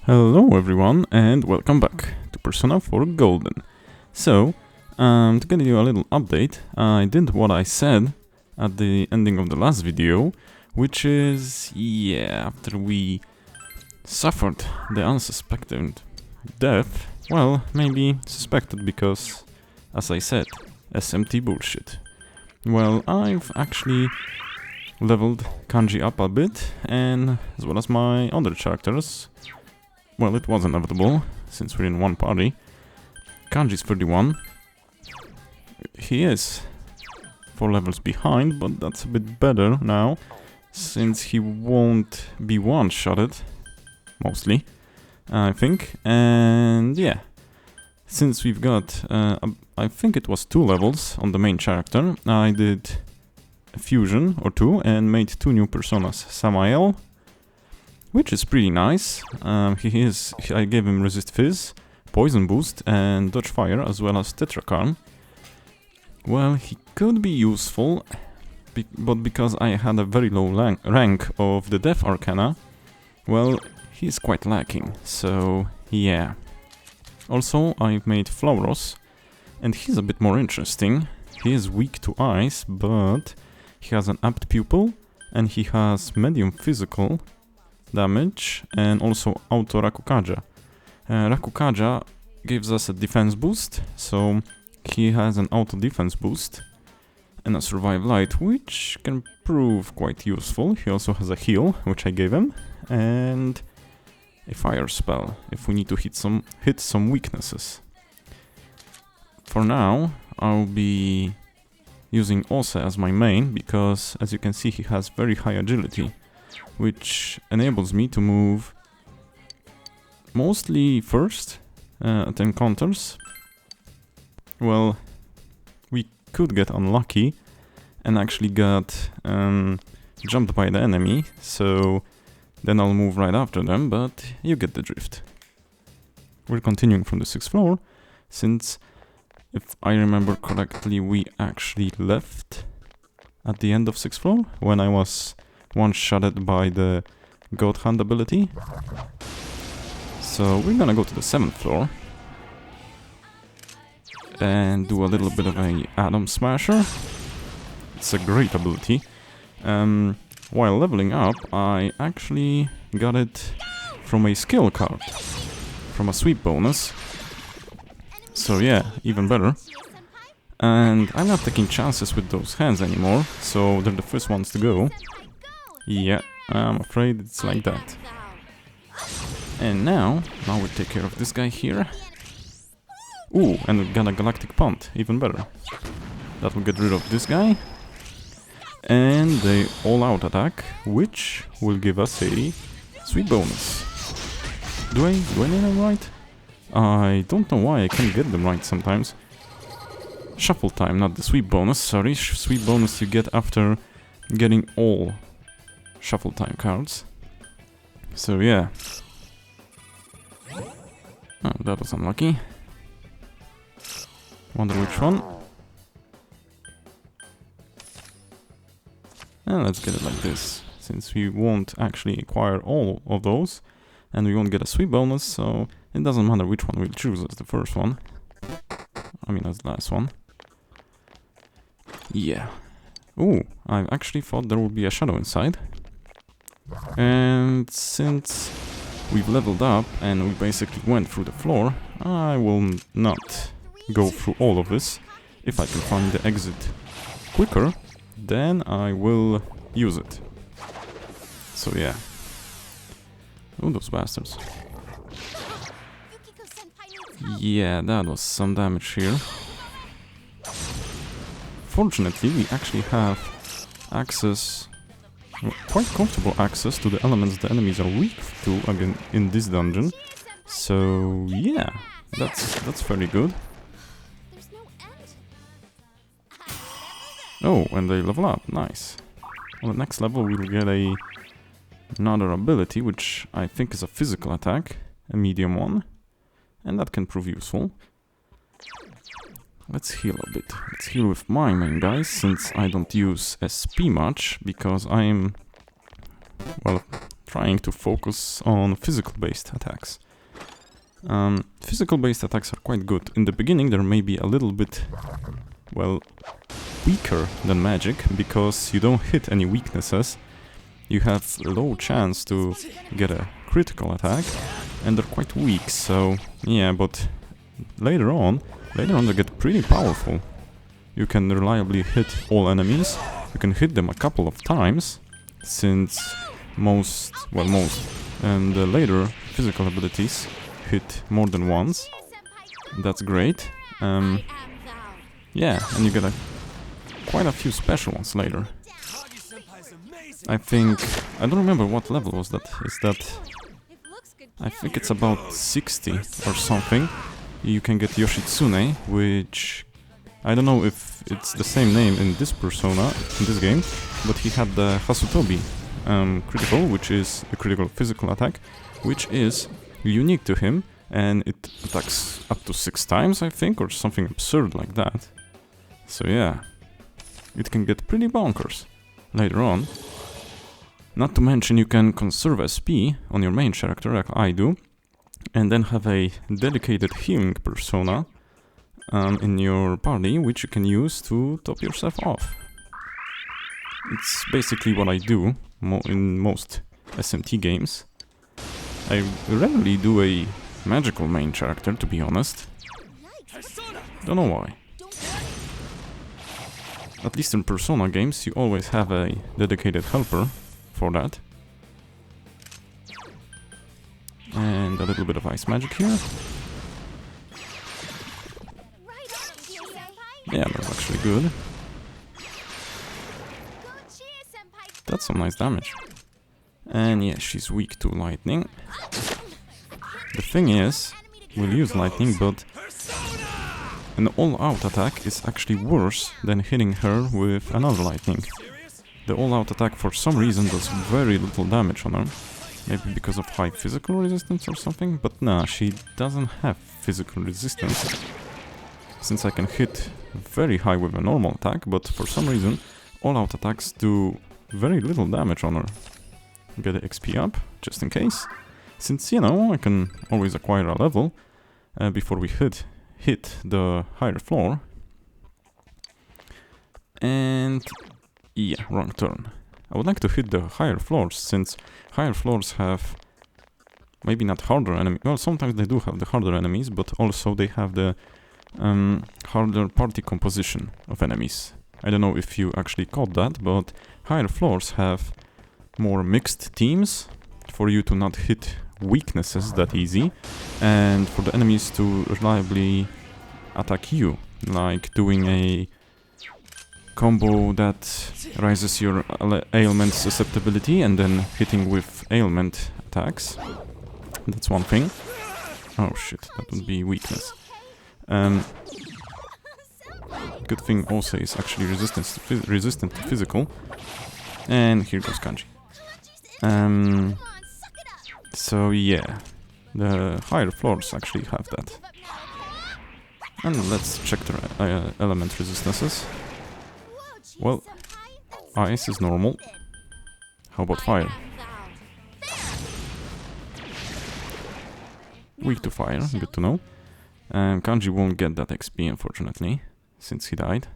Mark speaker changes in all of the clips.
Speaker 1: Hello everyone and welcome back to Persona 4 Golden. So, to give you a little update, I did what I said at the ending of the last video, which is, after we suffered the unsuspected death, well, maybe suspected because, as I said, SMT bullshit. Well, I've actually leveled Kanji up a bit, and as well as my other characters. Well, it was inevitable, since we're in one party. Kanji's 31. He is 4 levels behind, but that's a bit better now, since he won't be one-shotted, mostly, I think. And yeah, since we've got, I think it was 2 levels on the main character, I did a fusion or 2 and made 2 new personas, Samael, which is pretty nice. I gave him resist fizz, poison boost and dodge fire, as well as tetracarm. Well, he could be useful, but because I had a very low rank of the death arcana, well, he's quite lacking, so yeah. Also, I've made Flauros, and he's a bit more interesting. He is weak to ice, but he has an apt pupil, and he has medium physical damage, and also auto Rakukaja. Rakukaja gives us a defense boost, so he has an auto defense boost and a survive light, which can prove quite useful. He also has a heal, which I gave him, and a fire spell if we need to hit some weaknesses. For now, I'll be using Ose as my main, because as you can see he has very high agility, which enables me to move mostly first at encounters. Well, we could get unlucky and actually get jumped by the enemy, so then I'll move right after them, but you get the drift. We're continuing from the 6th floor, since if I remember correctly we actually left at the end of 6th floor when I was one-shotted by the God Hand ability. So we're gonna go to the 7th floor and do a little bit of a Atom Smasher. It's a great ability. While leveling up, I actually got it from a skill card, from a sweep bonus. So yeah, even better. And I'm not taking chances with those hands anymore, so they're the first ones to go. Yeah, I'm afraid it's like that. And now we take care of this guy here. Ooh, and we got a Galactic Punt, even better. That will get rid of this guy. And the all-out attack, which will give us a sweet bonus. Do I need them right? I don't know why I can't get them right sometimes. Shuffle time, not the sweep bonus, sorry. Sweep bonus you get after getting all shuffle time cards. So yeah. Oh, that was unlucky. Wonder which one. And let's get it like this, since we won't actually acquire all of those, and we won't get a sweep bonus, so it doesn't matter which one we'll choose as the first one. I mean as the last one. Yeah. Ooh, I actually thought there would be a shadow inside. And since we've leveled up and we basically went through the floor, I will not go through all of this. If I can find the exit quicker, then I will use it. So yeah. Oh, those bastards. Yeah, that was some damage here. Fortunately, we actually have access, quite comfortable access to the elements the enemies are weak to again in this dungeon. So yeah, that's very good. Oh, and they level up, nice. On the next level we'll get another ability, which I think is a physical attack, a medium one, and that can prove useful. Let's heal a bit. Let's heal with my main guys, since I don't use SP much, because I am, well, trying to focus on physical-based attacks. Physical-based attacks are quite good. In the beginning, they may be a little bit, well, weaker than magic, because you don't hit any weaknesses. You have a low chance to get a critical attack, and they're quite weak, so yeah, but later on they get pretty powerful. You can reliably hit all enemies, you can hit them a couple of times, since most, and the later physical abilities hit more than once. That's great. Yeah, and you get quite a few special ones later. I think, I don't remember what level was that. Is that, I think it's about 60 or something. You can get Yoshitsune, which I don't know if it's the same name in this persona, in this game, but he had the Hasutobi critical, which is a critical physical attack, which is unique to him, and it attacks up to 6 times, I think, or something absurd like that. So yeah, it can get pretty bonkers later on. Not to mention you can conserve SP on your main character, like I do, and then have a dedicated healing persona in your party, which you can use to top yourself off. It's basically what I do in most SMT games. I rarely do a magical main character, to be honest. Don't know why. At least in Persona games, you always have a dedicated helper for that. And a little bit of ice magic here. Yeah, that's actually good. That's some nice damage. And yeah, she's weak to lightning. The thing is, we'll use lightning, but an all-out attack is actually worse than hitting her with another lightning. The all-out attack for some reason does very little damage on her. Maybe because of high physical resistance or something, but nah, she doesn't have physical resistance. Since I can hit very high with a normal attack, but for some reason all-out attacks do very little damage on her. Get the XP up, just in case. Since, you know, I can always acquire a level before we hit the higher floor. And yeah, wrong turn. I would like to hit the higher floors, since higher floors have maybe not harder enemies. Well, sometimes they do have the harder enemies, but also they have the harder party composition of enemies. I don't know if you actually caught that, but higher floors have more mixed teams for you to not hit weaknesses that easy, and for the enemies to reliably attack you, like doing a combo that raises your ailment susceptibility and then hitting with ailment attacks. That's one thing. Oh shit, that would be weakness. Good thing also is actually resistant to physical. And here goes Kanji. So yeah, the higher floors actually have that. And let's check the element resistances. Well, ice is normal. How about fire? Weak to fire, good to know. Kanji won't get that XP, unfortunately, since he died.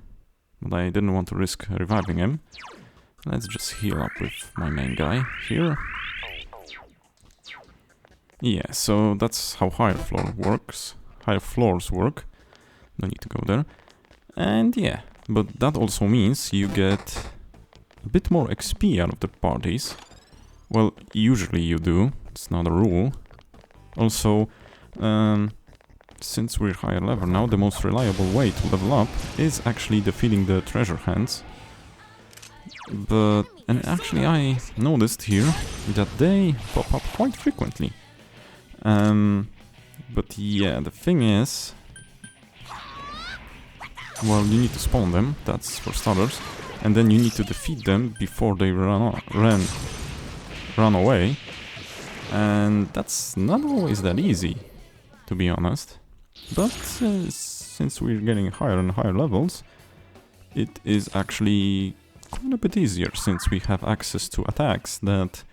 Speaker 1: But I didn't want to risk reviving him. Let's just heal up with my main guy here. Yeah, so that's how higher floors work. No need to go there. And yeah, but that also means you get a bit more XP out of the parties. Well, usually you do, it's not a rule. Also, since we're higher level now, the most reliable way to level up is actually defeating the treasure hands. And actually I noticed here that they pop up quite frequently. But yeah, the thing is, well, you need to spawn them, that's for starters, and then you need to defeat them before they run away. And that's not always that easy, to be honest. But since we're getting higher and higher levels, it is actually quite a bit easier, since we have access to attacks that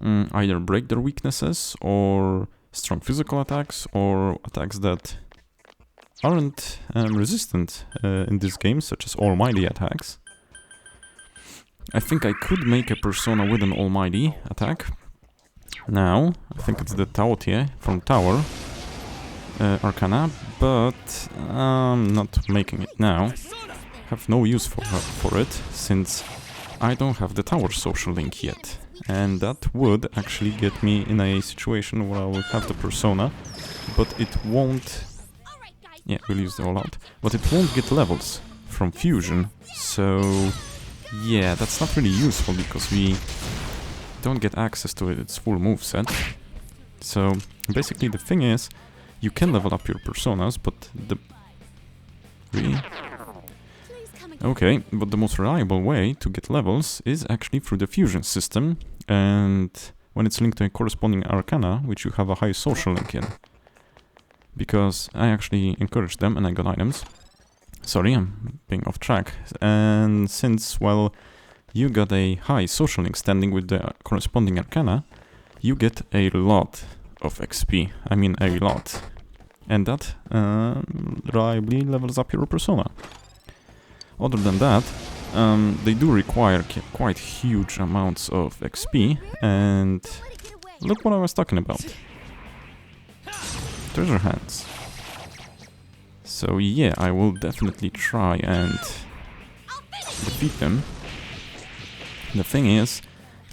Speaker 1: either break their weaknesses, or strong physical attacks, or attacks that aren't resistant in this game, such as almighty attacks. I think I could make a persona with an almighty attack. Now, I think it's the Taotie from Tower Arcana, but I'm not making it now. Have no use for it, since I don't have the Tower social link yet. And that would actually get me in a situation where I will have the persona, but it won't... Yeah, we'll use the all out. But it won't get levels from fusion, so... Yeah, that's not really useful, because we don't get access to its full moveset. So, basically the thing is, you can level up your personas, but the... Really? Okay, but the most reliable way to get levels is actually through the fusion system, and when it's linked to a corresponding arcana, which you have a high social link in. Because I actually encouraged them and I got items. Sorry, I'm being off track. And since, well, you got a high social link standing with the corresponding arcana, you get a lot of XP. I mean, a lot. And that reliably levels up your persona. Other than that, they do require quite huge amounts of XP, and look what I was talking about. Treasure hands. So yeah, I will definitely try and defeat them. The thing is,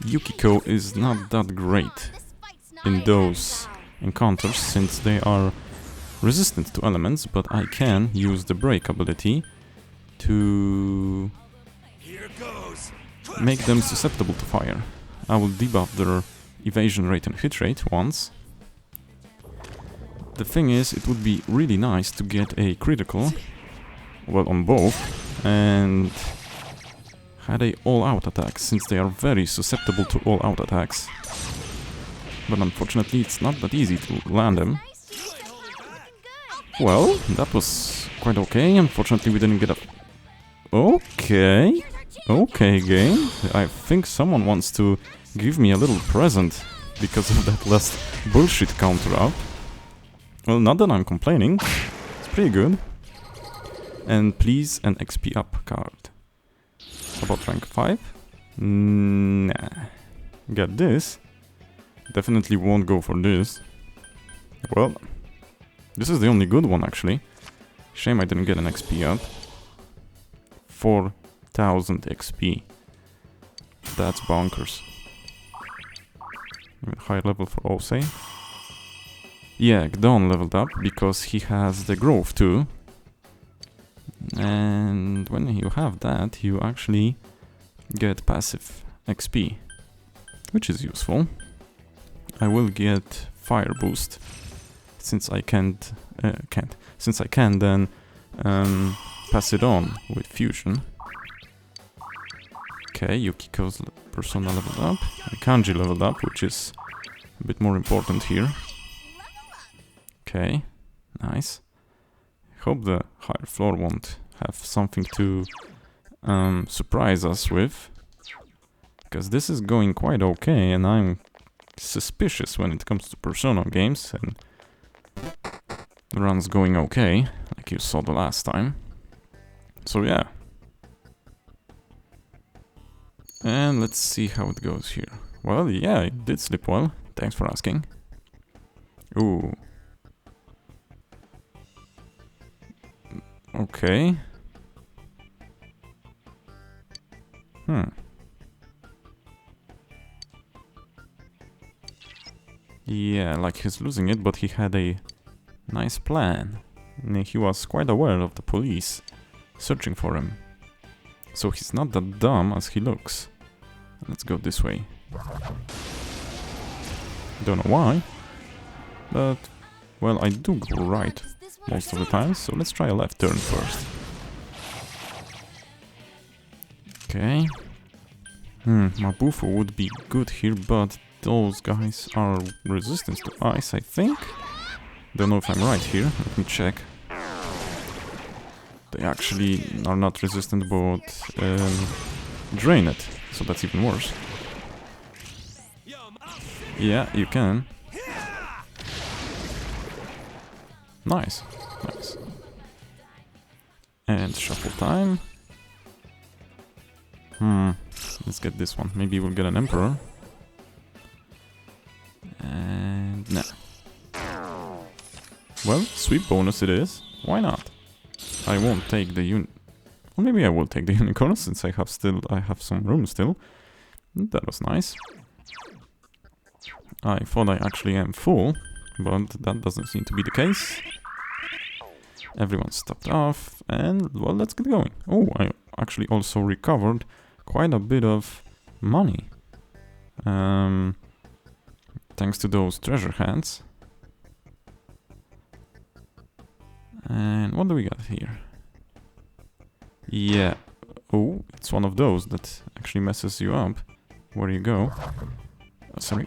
Speaker 1: Yukiko is not that great in those encounters, since they are resistant to elements, but I can use the break ability to make them susceptible to fire. I will debuff their evasion rate and hit rate once. The thing is, it would be really nice to get a critical, well, on both, and had a all-out attack, since they are very susceptible to all-out attacks. But unfortunately, it's not that easy to land them. Well, that was quite okay. Unfortunately, we didn't get a... Okay. Okay, game. I think someone wants to give me a little present because of that last bullshit counter up. Well, not that I'm complaining. It's pretty good. And please, an XP up card. About rank 5? Nah. Get this. Definitely won't go for this. Well, this is the only good one, actually. Shame I didn't get an XP up. 4,000 XP. That's bonkers. High level for Osei. Yeah, Gdon leveled up because he has the growth too. And when you have that, you actually get passive XP, which is useful. I will get fire boost since I can't. Since I can, then pass it on with fusion. Okay, Yukiko's persona leveled up, and Kanji leveled up, which is a bit more important here. Okay, nice. Hope the higher floor won't have something to surprise us with, because this is going quite okay, and I'm suspicious when it comes to Persona games, and the run's going okay, like you saw the last time. So yeah. And let's see how it goes here. Well, yeah, it did sleep well. Thanks for asking. Ooh. Okay. Yeah, like he's losing it, but he had a nice plan. And he was quite aware of the police searching for him. So he's not that dumb as he looks. Let's go this way. Don't know why, but, well, I do go right most of the time, so let's try a left turn first. Okay. Mabufu would be good here, but those guys are resistant to ice, I think. Don't know if I'm right here, let me check. They actually are not resistant, but drain it, so that's even worse. Yeah, you can. Nice. Nice. And shuffle time. Let's get this one. Maybe we'll get an Emperor. And nah. Well, sweep bonus it is. Why not? I won't take the well, maybe I will take the unicorn since I have some room still. That was nice. I thought I actually am full, but that doesn't seem to be the case. Everyone stopped off, and well, let's get going. Oh, I actually also recovered quite a bit of money. Thanks to those treasure hands. And what do we got here? Yeah. Oh, it's one of those that actually messes you up. Where you go? Oh, sorry.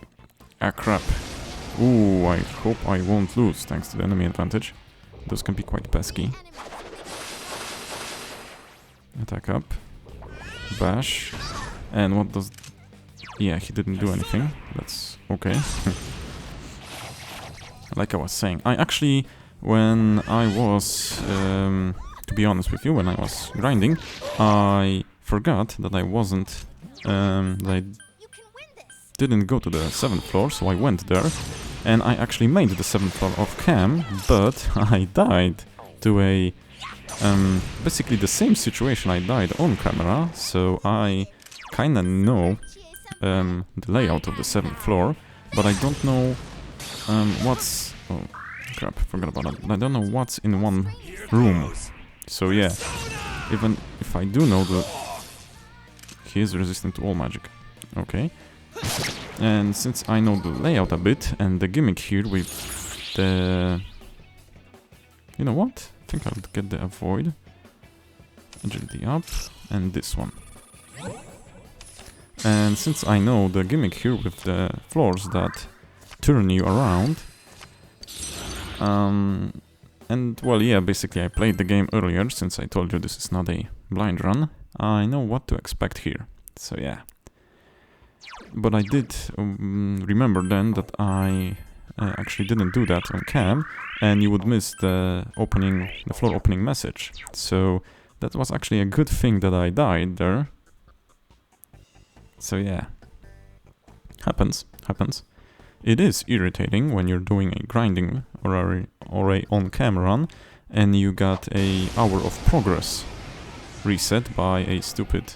Speaker 1: Ah, crap. Ooh, I hope I won't lose thanks to the enemy advantage. Those can be quite pesky. Attack up. Bash. And what does... Yeah, he didn't do anything. That's okay. Like I was saying, I actually... When I was, to be honest with you, when I was grinding, I forgot that I wasn't, that I didn't go to the 7th floor, so I went there, and I actually made the 7th floor off cam, but I died to a, basically the same situation I died on camera, so I kinda know, the layout of the 7th floor, but I don't know, what's... Oh. Crap, forgot about that. I don't know what's in one room. So yeah, even if I do know that he is resistant to all magic. Okay. And since I know the layout a bit and the gimmick here with the... You know what? I think I'll get the avoid. Agility up. And this one. And since I know the gimmick here with the floors that turn you around... and well, yeah, basically I played the game earlier, since I told you this is not a blind run. I know what to expect here, so yeah. But I did remember then that I actually didn't do that on cam, and you would miss the floor opening message. So that was actually a good thing that I died there. So yeah, happens. It is irritating when you're doing a grinding or a on-cam run and you got a hour of progress reset by a stupid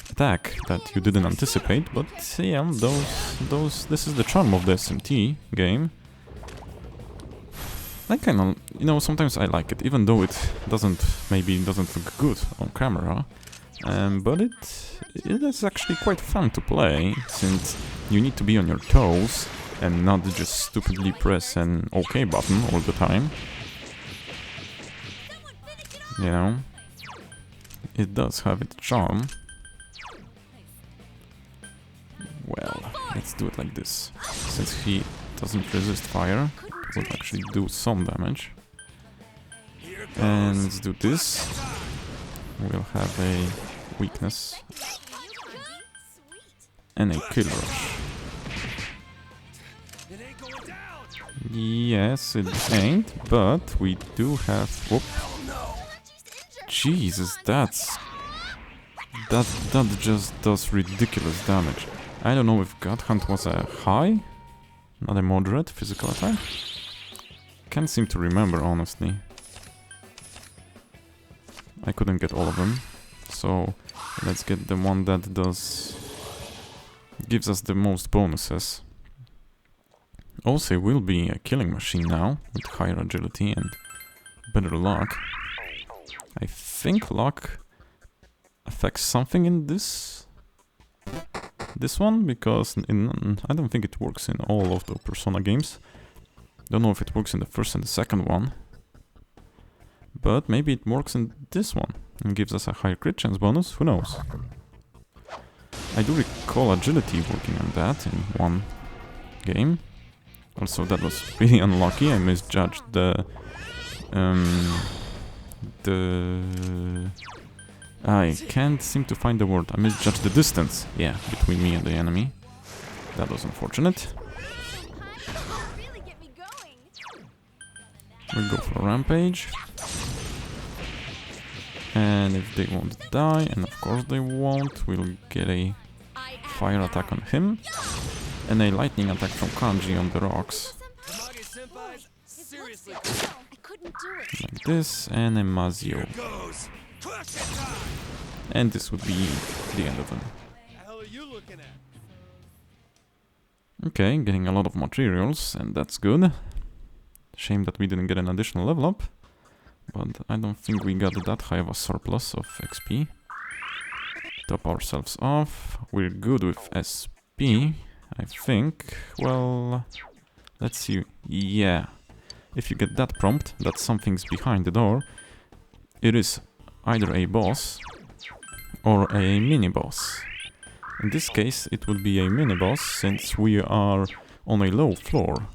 Speaker 1: attack that you didn't anticipate, but yeah, this is the charm of the SMT game. I kinda, you know, sometimes I like it, even though it maybe doesn't look good on camera, but it is actually quite fun to play, since you need to be on your toes and not just stupidly press an OK button all the time. You know? It does have its charm. Well, let's do it like this. Since he doesn't resist fire, it will actually do some damage. And let's do this. We'll have a weakness. And a kill rush. Yes, it ain't, but we do have... Whoop. Jesus, that just does ridiculous damage. I don't know if God Hunt was a high, not a moderate physical attack. Can't seem to remember, honestly. I couldn't get all of them, so let's get the one that gives us the most bonuses. Also will be a killing machine now, with higher agility and better luck. I think luck affects something in this one, because I don't think it works in all of the Persona games. Don't know if it works in the first and the second one. But maybe it works in this one and gives us a higher crit chance bonus, who knows. I do recall agility working on that in one game. Also, that was really unlucky. I misjudged I can't seem to find the word. I misjudged the distance, yeah, between me and the enemy. That was unfortunate. We'll go for a rampage. And if they won't die, and of course they won't, we'll get a fire attack on him. And a lightning attack from Kanji on the rocks. Like this, and a Mazio. And this would be the end of him. Okay, getting a lot of materials, and that's good. Shame that we didn't get an additional level up. But I don't think we got that high of a surplus of XP. Top ourselves off. We're good with SP, I think. Well, let's see. Yeah. If you get that prompt that something's behind the door, it is either a boss or a mini-boss. In this case, it would be a mini-boss since we are on a low floor.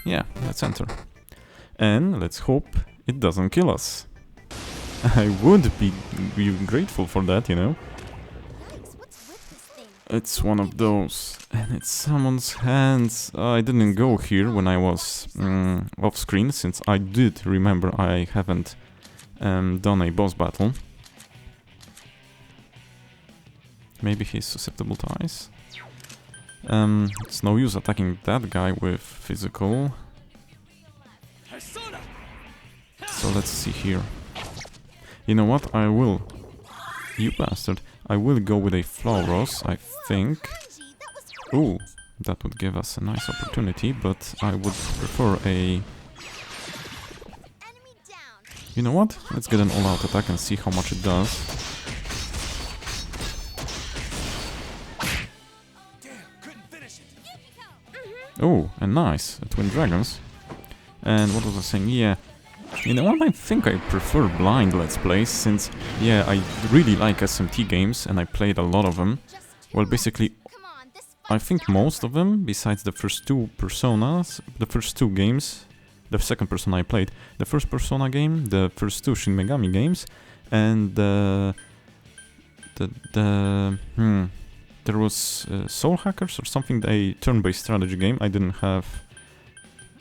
Speaker 1: Yeah, let's enter. And let's hope it doesn't kill us. I would be grateful for that, you know. It's one of those, and it summons hands. I didn't go here when I was off screen, since I did remember I haven't done a boss battle. Maybe he's susceptible to ice. It's no use attacking that guy with physical. So let's see here. You know what? I will. You bastard. I will go with a Flauros, I think. Ooh, that would give us a nice opportunity, but I would prefer a... You know what? Let's get an all-out attack and see how much it does. Oh, and nice. Twin Dragons. And what was I saying? Yeah. You know what? I think I prefer blind Let's Plays, since, yeah, I really like SMT games, and I played a lot of them. Well, basically, I think most of them, besides the first two Personas, the first two games, the second Persona I played, the first Persona game, the first two Shin Megami games, and there was Soul Hackers or something, a turn-based strategy game.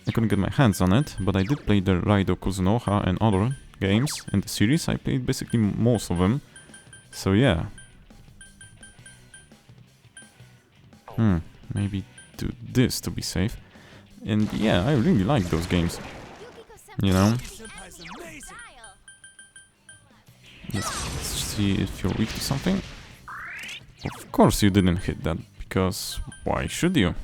Speaker 1: I couldn't get my hands on it, but I did play the Raido Kuzunoha and other games in the series. I played basically most of them. So yeah. Maybe do this to be safe. And yeah, I really like those games. You know? Let's see if you're weak to something. Of course you didn't hit that, because why should you?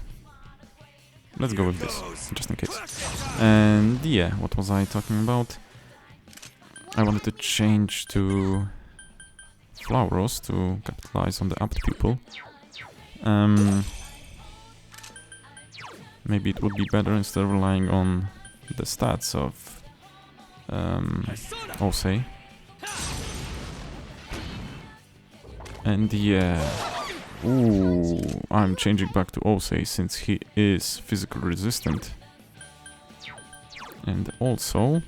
Speaker 1: Let's go with this, just in case. And yeah, what was I talking about? I wanted to change to Flauros to capitalize on the apt people. Maybe it would be better instead of relying on the stats of Osei. And yeah... Ooh, I'm changing back to Osei since he is physical resistant. And also,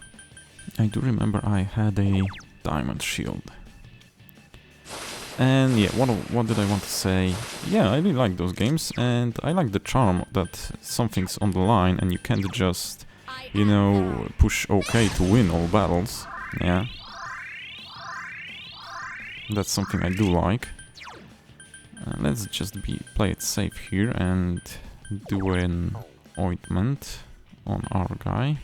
Speaker 1: I do remember I had a diamond shield. And yeah, what did I want to say? Yeah, I really like those games, and I like the charm that something's on the line and you can't just, you know, push OK to win all battles. Yeah. That's something I do like. Let's just play it safe here and do an ointment on our guy.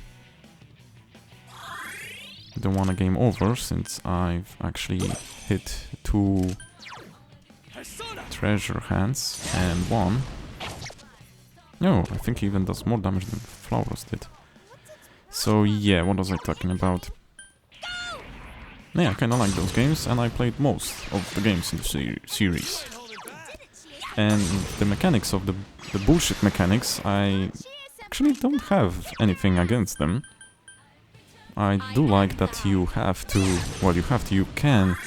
Speaker 1: Don't want a game over since I've actually hit 2 treasure hands and 1. No, I think he even does more damage than Flauros did. So yeah, what was I talking about? Yeah, I kinda like those games, and I played most of the games in the series. And the mechanics of the bullshit mechanics, I actually don't have anything against them. I do like that you can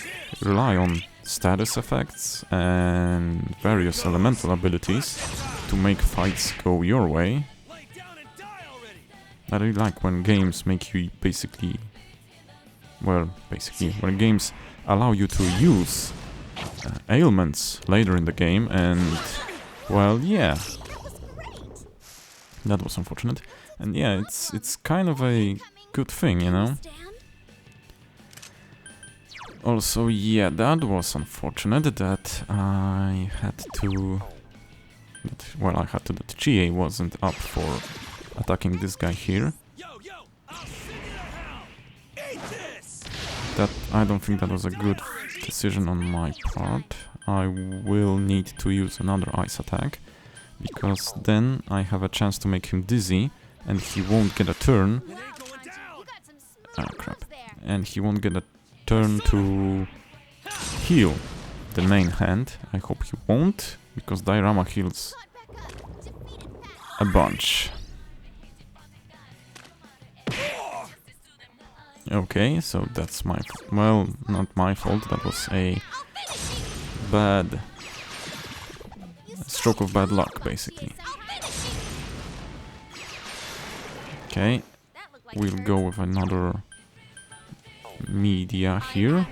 Speaker 1: rely on status effects and various elemental abilities to make fights go your way. I really like when games make you when games allow you to use ailments later in the game, and well, yeah, that was unfortunate. And yeah, it's kind of a good thing, you know. Also, yeah, that was unfortunate that I had to... that GA wasn't up for attacking this guy here. That, I don't think that was a good decision on my part. I will need to use another ice attack, because then I have a chance to make him dizzy, and he won't get a turn. Ah, crap. And he won't get a turn to heal the main hand. I hope he won't, because Diorama heals a bunch. Okay, so that's my... well, not my fault, that was a bad... stroke of bad luck, basically. Okay, we'll go with another media here,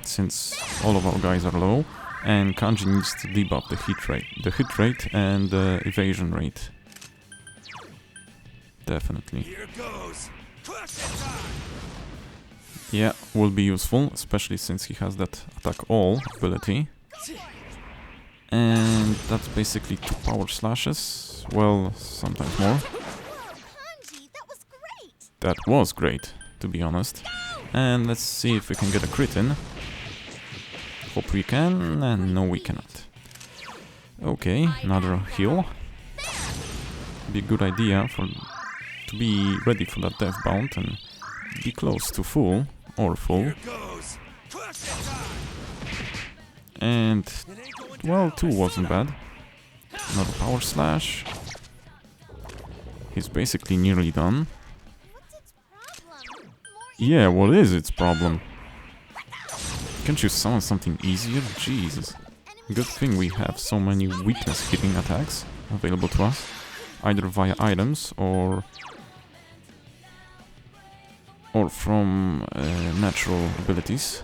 Speaker 1: since all of our guys are low, and Kanji needs to debuff the hit rate and the evasion rate. Definitely. Yeah, will be useful, especially since he has that attack all ability. And that's basically 2 power slashes. Well, sometimes more. That was great, to be honest. And let's see if we can get a crit in. Hope we can, and no we cannot. Okay, another heal. Be a good idea to be ready for that death bound and be close to full, or full. And, well, 2 wasn't bad. Another power slash. He's basically nearly done. Yeah, what is its problem? Can't you summon something easier? Jesus. Good thing we have so many weakness hitting attacks available to us. Either via items or from natural abilities.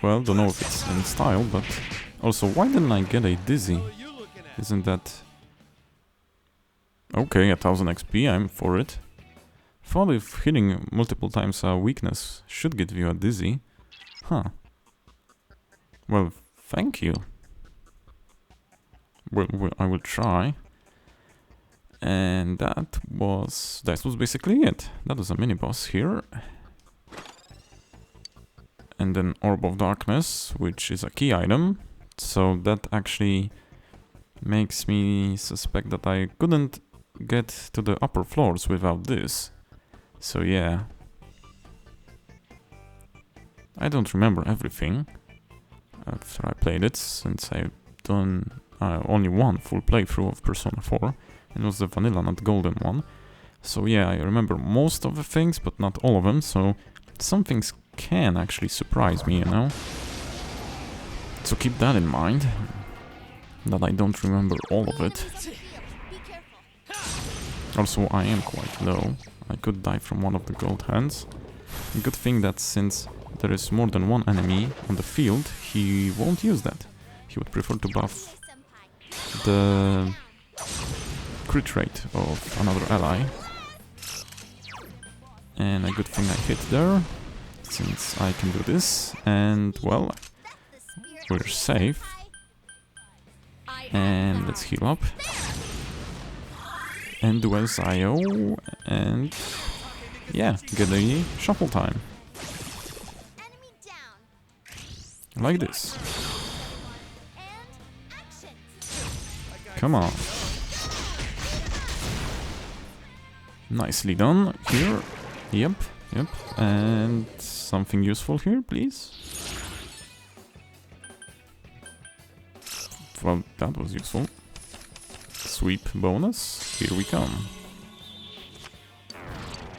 Speaker 1: Well, don't know if it's in style, but also, why didn't I get a dizzy? Isn't that... okay, 1000 XP, I'm for it. Thought if hitting multiple times a weakness should give you a dizzy. Huh. Well, thank you. Well, I will try. And that was basically it. That was a mini-boss here. And then Orb of Darkness, which is a key item. So that actually makes me suspect that I couldn't get to the upper floors without this. So yeah. I don't remember everything after I played it, since I've done only one full playthrough of Persona 4. And it was the vanilla, not golden one. So yeah, I remember most of the things, but not all of them, so some things can actually surprise me, you know? So keep that in mind, that I don't remember all of it. Also, I am quite low. I could die from one of the gold hands. Good thing that since there is more than one enemy on the field, he won't use that. He would prefer to buff the crit rate of another ally. And a good thing I hit there, since I can do this. And, well, we're safe. And let's heal up. And do as IO, and yeah, get a shuffle time. Like this. Come on. Nicely done here. Yep. And something useful here, please. Well, that was useful. Sweep bonus, here we come.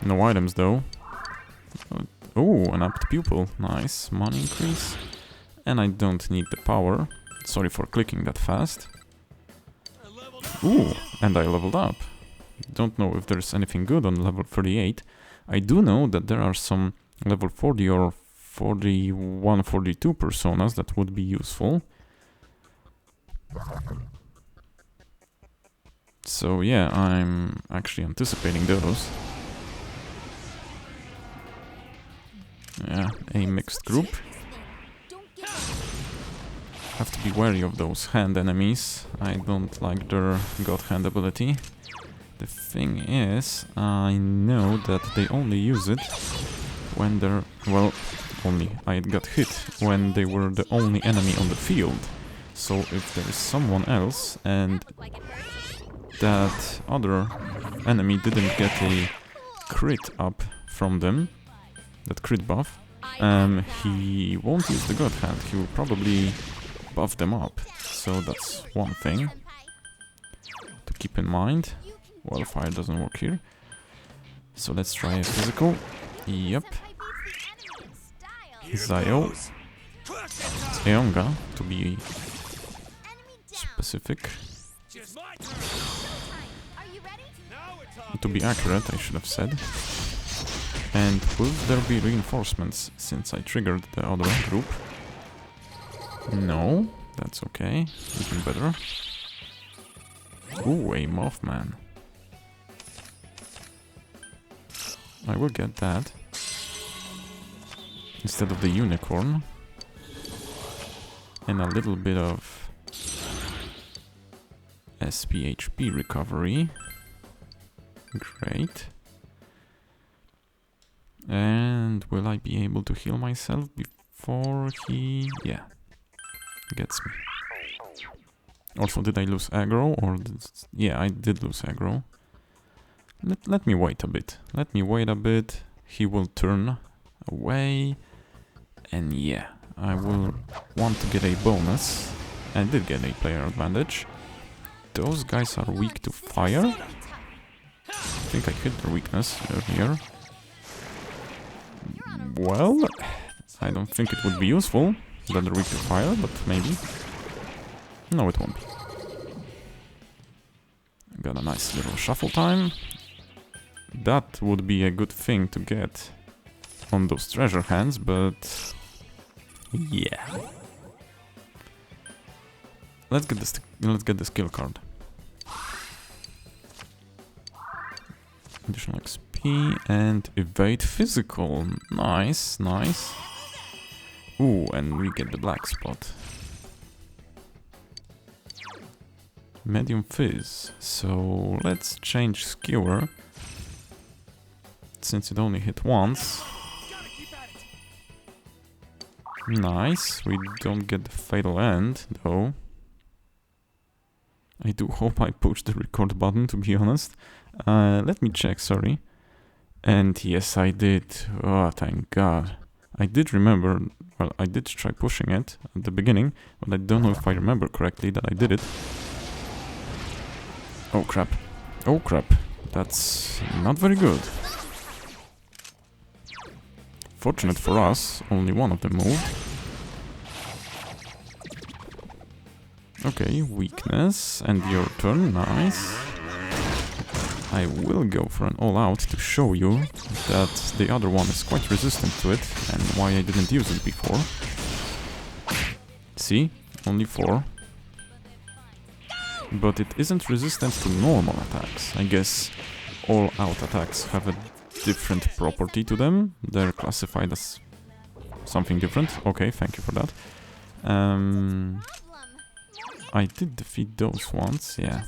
Speaker 1: No items though. Oh, an upped pupil, nice, money increase. And I don't need the power, sorry for clicking that fast. Ooh, and I leveled up. Don't know if there's anything good on level 38. I do know that there are some level 40 or 41, 42 personas that would be useful. So yeah, I'm actually anticipating those. Yeah, a mixed group. Have to be wary of those hand enemies. I don't like their god hand ability. The thing is, I know that they only use it when they're... well, only. I got hit when they were the only enemy on the field. So if there is someone else and that other enemy didn't get a crit up from them, that crit buff, he won't use the god hand. He will probably buff them up. So that's one thing to keep in mind. Well, fire doesn't work here. So let's try a physical. Yep. Zio. It's Eonga, to be specific. To be accurate, I should have said. And will there be reinforcements since I triggered the other group? No, that's okay. Even better. Ooh, a Mothman. I will get that instead of the unicorn. And a little bit of SPHP recovery. Great. And will I be able to heal myself before he... yeah, gets me. Also, did I lose aggro? Or yeah, I did lose aggro. Let me wait a bit. Let me wait a bit. He will turn away. And yeah, I will want to get a bonus. I did get a player advantage. Those guys are weak to fire. I think I hit their weakness earlier. Well, I don't think it would be useful that they're weak to fire, but maybe. No, it won't be. Got a nice little shuffle time. That would be a good thing to get on those treasure hands, but yeah. Let's get the skill card. Additional XP and evade physical. Nice, nice. Ooh, and we get the black spot. Medium fizz. So let's change skewer. Since it only hit once. Nice. We don't get the fatal end, though. I do hope I pushed the record button, to be honest. Let me check, sorry. And yes, I did. Oh, thank God. I did remember, well, I did try pushing it at the beginning, but I don't know if I remember correctly that I did it. Oh crap. Oh crap. That's not very good. Fortunate for us, only one of them moved. Okay, weakness, and your turn, nice. I will go for an all-out to show you that the other one is quite resistant to it, and why I didn't use it before. See? Only 4. But it isn't resistant to normal attacks. I guess all-out attacks have a different property to them. They're classified as something different. Okay, thank you for that. I did defeat those ones, yeah.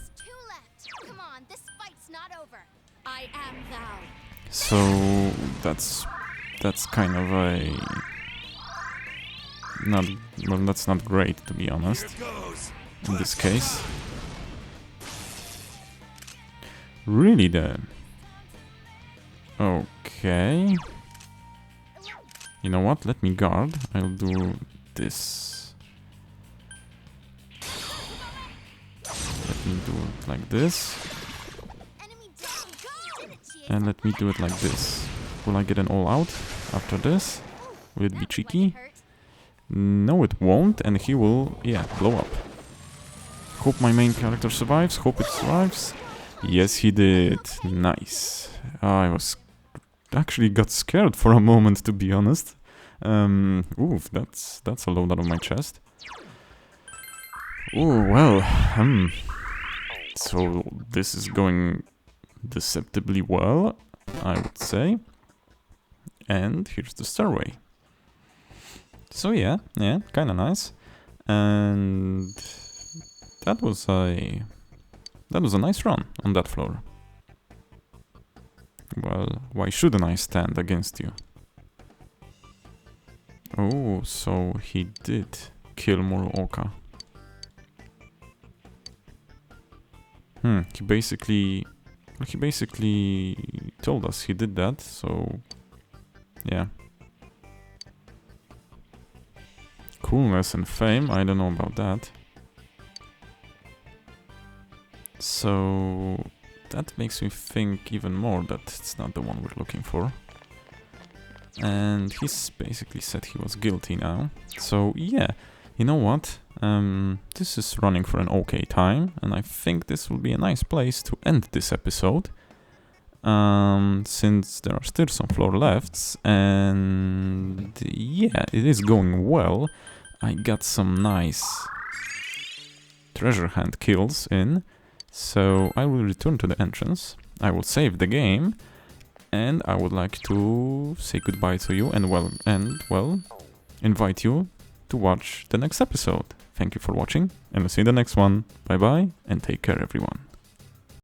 Speaker 1: So that's kind of a not well. That's not great, to be honest. In this case, really then. Okay. You know what? Let me guard. I'll do this. Let me do it like this. And let me do it like this. Will I get an all-out after this? Will it be cheeky? No, it won't, and he will, yeah, blow up. Hope my main character survives. Hope it survives. Yes, he did. Nice. I actually got scared for a moment, to be honest. Oof, that's a load out of my chest. Oh well, So this is going deceptively well, I would say. And here's the stairway. So yeah, kinda nice. And that was a nice run on that floor. Well, why shouldn't I stand against you? Oh, so he did kill Muruoka. He basically told us he did that, so yeah. Coolness and fame, I don't know about that. So that makes me think even more that it's not the one we're looking for. And he's basically said he was guilty now. So yeah, you know what? This is running for an okay time, and I think this will be a nice place to end this episode. Since there are still some floor lefts, and yeah, it is going well. I got some nice treasure hunt kills in, so I will return to the entrance. I will save the game, and I would like to say goodbye to you and invite you to watch the next episode. Thank you for watching, and I'll see you in the next one. Bye bye, and take care everyone.